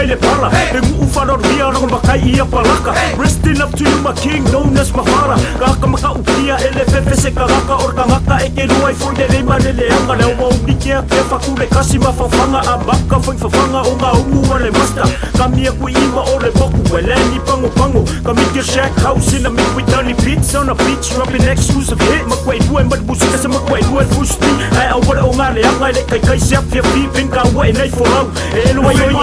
le pala e ufa ria ro makai ia palaka. Resting up to you my king known as Mafara. Kaka maka upia ele fefe se karaka or kangaka e ke ruai foi de lema le anga le wa ubikia ke fakule kasi mafafanga abaka foi fafanga o nga umu le master. Kami aku ima o le boku eleni pango pango. Kami ke Shakhouse in a mix with DonnieBeatz on a beach dropping exclusive hit. Makwai duai mat busika sa makwai duai full speed. Ai au wala o nga le anga le kai kai siap fia fi pinka wa e nei for au. E lo ai oi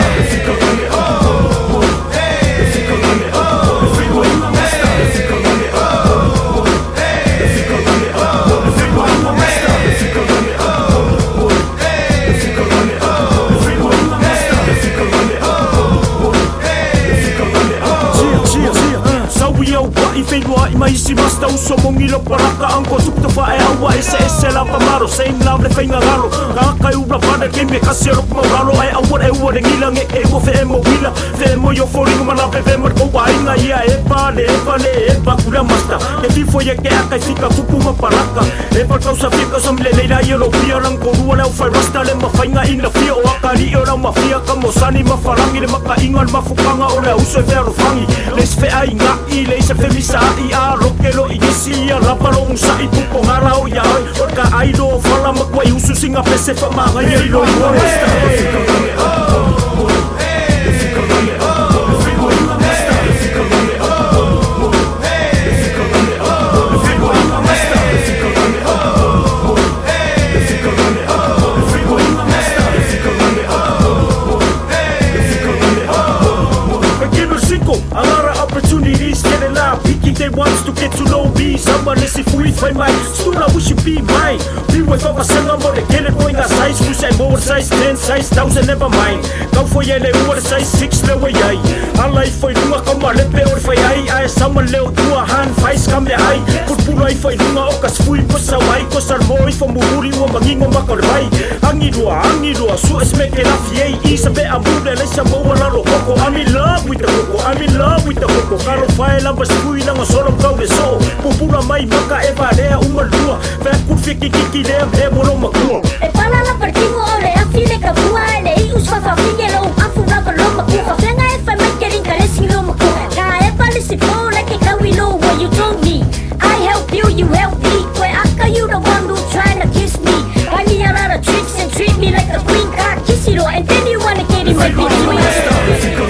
Fika kane oh hey Fika kane oh Fika kane oh Fika kane oh Fika kane oh Fika kane oh Fika kane oh Fika kane oh Fika kane oh cheer sawi au wa I feinua I mai si masta uso mongilo paraka anko sukta fa e awa ese la pamaro same love le feinga galo kaka ubla pada keme kasero mauralo ai awar e uore ngilang e wo fe mo wila fe mo yo foringa mana fe mo ko wa inga ia e pa kula masta e fifo ye ke aka fika kupuma paraka e pa causa fika som le leila yo pia rang ko ruala u fa rasta le mafainga ina fia o akari ora mafia kamo sani mafarangi le maka ingal mafukanga ora uso vero fangi les fe ai nga I le se fe misa I a rokelo I gisi a rapalo unsa I pupo ngarao ya oi orka ai do fala makwai usu singa pese fa maga ye lo I wasta Fika kane oh Fika kane oh Fika kane oh Fika kane oh Fika kane oh Fika kane oh Fika kane oh Fika kane oh Fika kane oh Pequeno cinco agarra opportunities get it loud Piki they wants to get to know me Someone is if we find my Stula we should be mine Be with our sanga more the get it going a size Who say more size 10 size 1000 never mind Kau for yele more size 6 le way ai Alai foi lunga kama lepe or foi ai Ai sama leo tua hand faz kame ai Purpura ai foi lunga okas fui pasawai Kosar moi fa muhuri wa mangingo makarbai Angi dua su esmeke la fiei Isa be amule le sa mo wala lo koko I'm in love with the coco I'm in love with the coco Karo fai la bas fui lang solo kau de so Pupura mai maka e varea umalua Fe kur fiki kiki le e molo makua E pala la partigo ole a file kabua ele I usfa fa fingelo afu na lo makua Fenga e fa mai kering karesi lo makua Ka e pali si po like kawi lo what you told me I help you, you help me Kwe aka you the one who trying to kiss me Buy me a lot of tricks and treat me like a queen Ka kissiro and then you wanna get in my between